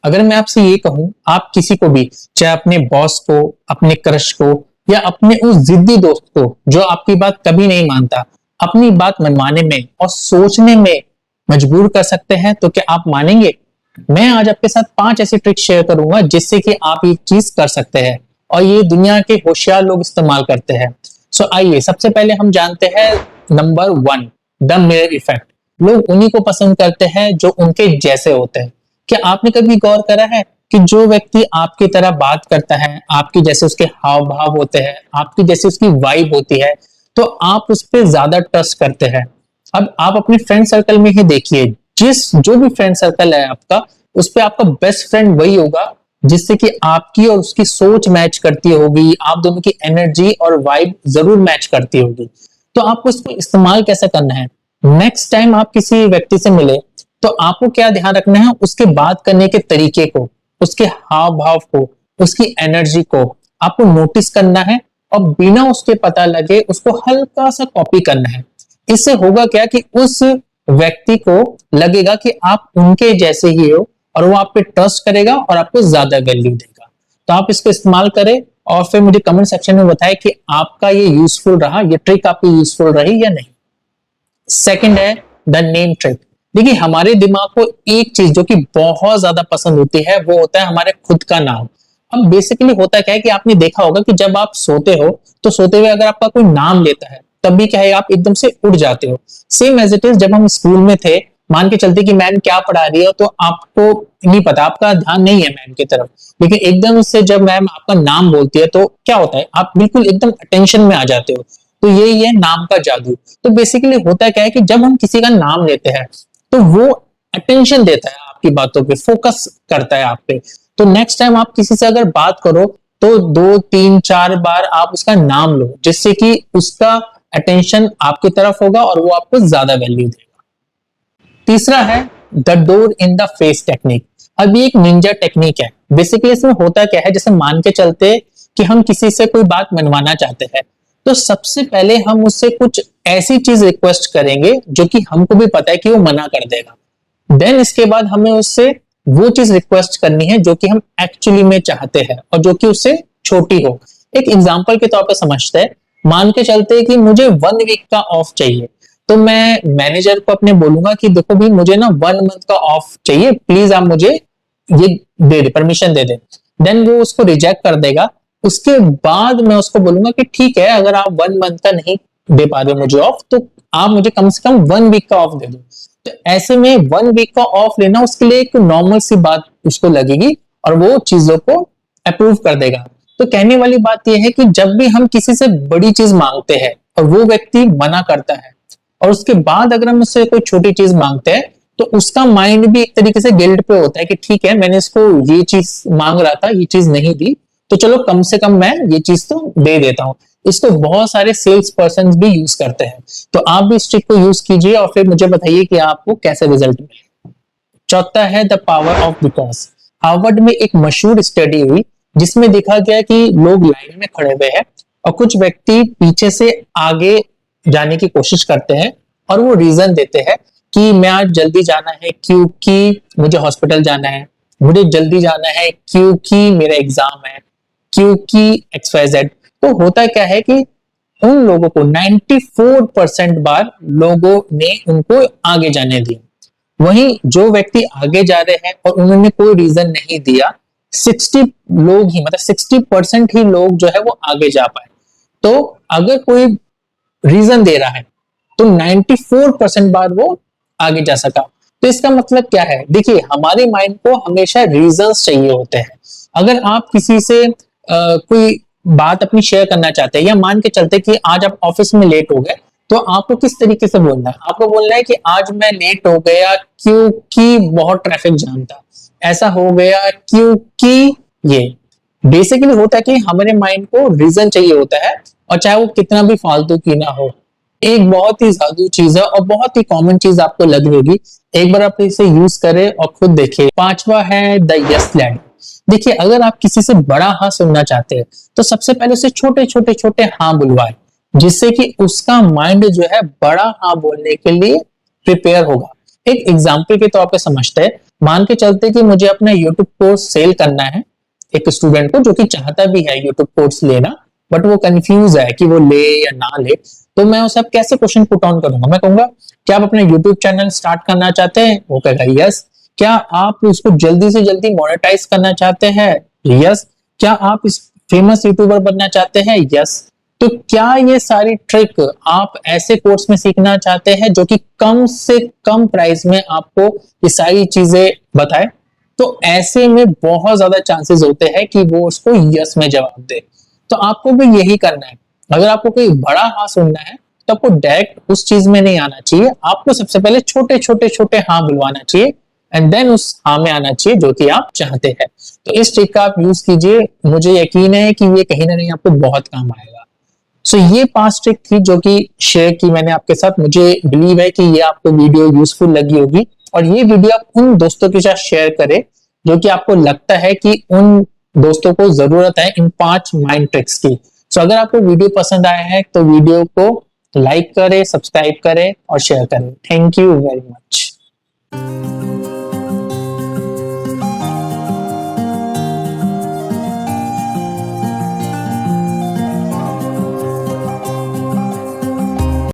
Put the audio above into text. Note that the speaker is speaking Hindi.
अगर मैं आपसे ये कहूं, आप किसी को भी, चाहे अपने बॉस को, अपने क्रश को, या अपने उस जिद्दी दोस्त को जो आपकी बात कभी नहीं मानता, अपनी बात मनवाने में और सोचने में मजबूर कर सकते हैं, तो क्या आप मानेंगे? मैं आज आपके साथ 5 ऐसी ट्रिक शेयर करूंगा जिससे कि आप ये चीज कर सकते हैं, और ये दुनिया के होशियार लोग इस्तेमाल करते हैं। सो आइए सबसे पहले हम जानते हैं नंबर 1, द मिरर इफेक्ट। लोग उन्हीं को पसंद करते हैं जो उनके जैसे होते हैं। क्या आपने कभी गौर करा है कि जो व्यक्ति आपकी तरह बात करता है, आपकी जैसे उसके हाव भाव होते हैं, आपकी जैसे उसकी वाइब होती है, तो आप उस पर ज्यादा ट्रस्ट करते हैं। अब आप अपने फ्रेंड सर्कल में ही देखिए, जो भी फ्रेंड सर्कल है आपका, उस पे आपका बेस्ट फ्रेंड वही होगा जिससे कि आपकी और उसकी सोच मैच करती होगी, आप दोनों की एनर्जी और वाइब जरूर मैच करती होगी। तो आपको इसको इस्तेमाल कैसे करना है? नेक्स्ट टाइम आप किसी व्यक्ति से मिले तो आपको क्या ध्यान रखना है? उसके बात करने के तरीके को, उसके हाव भाव को, उसकी एनर्जी को आपको नोटिस करना है, और बिना उसके पता लगे उसको हल्का सा कॉपी करना है। इससे होगा क्या कि उस व्यक्ति को लगेगा कि आप उनके जैसे ही हो, और वो आप पे ट्रस्ट करेगा और आपको ज्यादा वैल्यू देगा। तो आप इसको इस्तेमाल करें और फिर मुझे कमेंट सेक्शन में बताएं कि आपका ये यूजफुल रहा, ये ट्रिक आपकी यूजफुल रही या नहीं। सेकंड है द नेम ट्रिक। देखिए, हमारे दिमाग को एक चीज जो कि बहुत ज्यादा पसंद होती है वो होता है हमारे खुद का नाम। अब बेसिकली होता क्या है कि आपने देखा होगा कि जब आप सोते हो तो सोते हुए अगर आपका कोई नाम लेता है तब भी क्या है, आप एकदम से उठ जाते हो। सेम एज इट इज जब हम स्कूल में थे, मान के चलते कि मैम क्या पढ़ा रही है तो आपको नहीं पता, आपका ध्यान नहीं है मैम की तरफ, लेकिन एकदम से जब मैम आपका नाम बोलती है तो क्या होता है, आप बिल्कुल एकदम अटेंशन में आ जाते हो। तो यही है नाम का जादू। तो बेसिकली होता क्या है कि जब हम किसी का नाम लेते हैं तो वो अटेंशन देता है आपकी बातों पे, फोकस करता है आप पे। तो नेक्स्ट टाइम आप किसी से अगर बात करो तो 2 3 4 बार आप उसका नाम लो, जिससे कि उसका अटेंशन आपकी तरफ होगा और वो आपको ज्यादा वैल्यू देगा। तीसरा है the door in the face technique. अब ये एक निंजा टेक्निक है। बेसिकली इसमें होता क्या है, जैसे मान के चलते कि हम किसी से कोई बात मनवाना चाहते हैं, तो सबसे पहले हम उससे कुछ ऐसी चीज रिक्वेस्ट करेंगे जो कि हमको भी पता है कि वो मना कर देगा। देन इसके बाद हमें उससे वो चीज रिक्वेस्ट करनी है जो कि हम एक्चुअली में चाहते हैं और जो कि उससे छोटी हो। एक एग्जांपल के तौर पर समझते हैं, मान के चलते हैं कि मुझे 1 वीक का ऑफ चाहिए, तो मैं मैनेजर को अपने बोलूंगा कि देखो भी मुझे ना 1 मंथ का ऑफ चाहिए, प्लीज आप मुझे ये दे दे, परमिशन दे दे। देन वो उसको रिजेक्ट कर देगा। उसके बाद मैं उसको बोलूंगा कि ठीक है, अगर आप 1 मंथ का नहीं दे पा रहे मुझे ऑफ, तो आप मुझे कम से कम 1 वीक का ऑफ दे दो। तो ऐसे में 1 वीक का ऑफ लेना उसके लिए एक नॉर्मल सी बात उसको लगेगी और वो चीजों को अप्रूव कर देगा। तो कहने वाली बात यह है कि जब भी हम किसी से बड़ी चीज मांगते हैं और वो व्यक्ति मना करता है, और उसके बाद अगर हम उससे कोई छोटी चीज मांगते हैं, तो उसका माइंड भी एक तरीके से गिल्ट पे होता है कि ठीक है, मैंने इसको ये चीज मांग रहा था, ये चीज नहीं दी, तो चलो कम से कम मैं ये चीज तो दे देता हूँ। इसको बहुत सारे सेल्स पर्सन भी यूज करते हैं। तो आप भी इस ट्रिक को यूज कीजिए और फिर मुझे बताइए कि आपको कैसे रिजल्ट मिले। चौथा है the power of because. Harvard में एक मशहूर स्टडी हुई जिसमें देखा गया कि लोग लाइन में खड़े हुए हैं और कुछ व्यक्ति पीछे से आगे जाने की कोशिश करते हैं, और वो रीजन देते हैं कि मैं आज जल्दी जाना है क्योंकि मुझे हॉस्पिटल जाना है, मुझे जल्दी जाना है क्योंकि मेरा एग्जाम है, क्योंकि XYZ। तो होता क्या है कि उन लोगों को 94% बार लोगों ने उनको आगे जाने दिया। वहीं जो व्यक्ति आगे जा रहे हैं और उन्होंने कोई रीजन नहीं दिया, 60 लोग ही, मतलब 60% ही लोग जो है वो आगे जा पाए। तो अगर कोई रीजन दे रहा है तो 94% बार वो आगे जा सका। तो इसका मतलब क्या है? देखिए, हमारे माइंड को हमेशा रीजंस चाहिए होते हैं। अगर आप किसी से कोई बात अपनी शेयर करना चाहते हैं, या मान के चलते कि आज आप ऑफिस में लेट हो गए, तो आपको किस तरीके से बोलना है? आपको बोलना है कि आज मैं लेट हो गया क्योंकि बहुत ट्रैफिक जाम था, ऐसा हो गया क्योंकि ये। बेसिकली होता है कि हमारे माइंड को रीजन चाहिए होता है, और चाहे वो कितना भी फालतू की ना हो। एक बहुत ही जादू चीज है और बहुत ही कॉमन चीज आपको लगी होगी, एक बार आप इसे यूज करें और खुद देखिए। पांचवा है द यस लैंड। देखिए, अगर आप किसी से बड़ा हाँ सुनना चाहते हैं तो सबसे पहले उसे छोटे छोटे छोटे हाँ बुलवाए, जिससे कि उसका माइंड जो है बड़ा हाँ बोलने के लिए प्रिपेयर होगा। एक एग्जाम्पल के तौर पे समझते हैं, मान के चलते कि मुझे अपना यूट्यूब कोर्स सेल करना है एक स्टूडेंट को जो कि चाहता भी है यूट्यूब कोर्स लेना, बट वो कंफ्यूज है कि वो ले या ना ले। तो मैं उसे अब कैसे क्वेश्चन पुट ऑन करूंगा? मैं कहूंगा क्या आप अपना यूट्यूब चैनल स्टार्ट करना चाहते हैं? वो कहेगा यस। क्या आप उसको जल्दी से जल्दी मोनेटाइज करना चाहते हैं? यस। क्या आप इस फेमस यूट्यूबर बनना चाहते हैं? यस। तो क्या ये सारी ट्रिक आप ऐसे कोर्स में सीखना चाहते हैं जो कि कम से कम प्राइस में आपको ये सारी चीजें बताए? तो ऐसे में बहुत ज्यादा चांसेस होते हैं कि वो उसको यस में जवाब दे। तो आपको भी यही करना है। अगर आपको कोई बड़ा हाँ सुनना है तो आपको डायरेक्ट उस चीज में नहीं आना चाहिए, आपको सबसे पहले छोटे छोटे छोटे हाँ बुलवाना चाहिए एंड देन उस हाँ में आना चाहिए जो कि आप चाहते हैं। तो इस ट्रिक का आप यूज कीजिए, मुझे यकीन है कि ये कहीं ना कहीं आपको बहुत काम आएगा। सो ये 5 ट्रिक थी जो कि शेयर की मैंने आपके साथ। मुझे बिलीव है कि ये आपको वीडियो यूजफुल लगी होगी और ये वीडियो आप उन दोस्तों के साथ शेयर करें जो कि आपको लगता है कि उन दोस्तों को जरूरत है इन 5 माइंड ट्रिक्स की। सो अगर आपको वीडियो पसंद आया है तो वीडियो को लाइक करें, सब्सक्राइब करें और शेयर करें। Thank you very much.